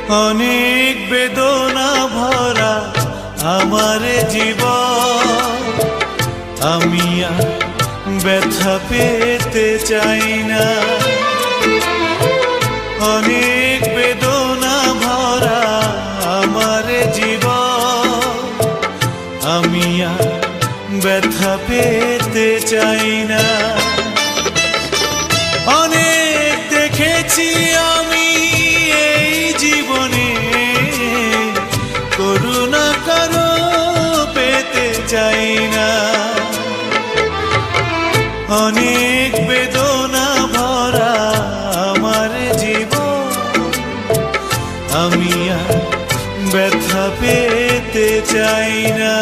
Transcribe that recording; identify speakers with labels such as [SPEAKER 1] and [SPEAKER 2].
[SPEAKER 1] অনেক বেদনা ভরা আমার জীবন, আমি আর ব্যথা পেতে চাই না। অনেক বেদনা ভরা আমার জীবন, আমি আর ব্যথা পেতে চাই না। অনেক দেখেছি আমি এই জীবনে, করুণা কারো পেতে চাই না। অনেক বেদনা ভরা আমার জীবন, আমি আর ব্যথা পেতে চাই না।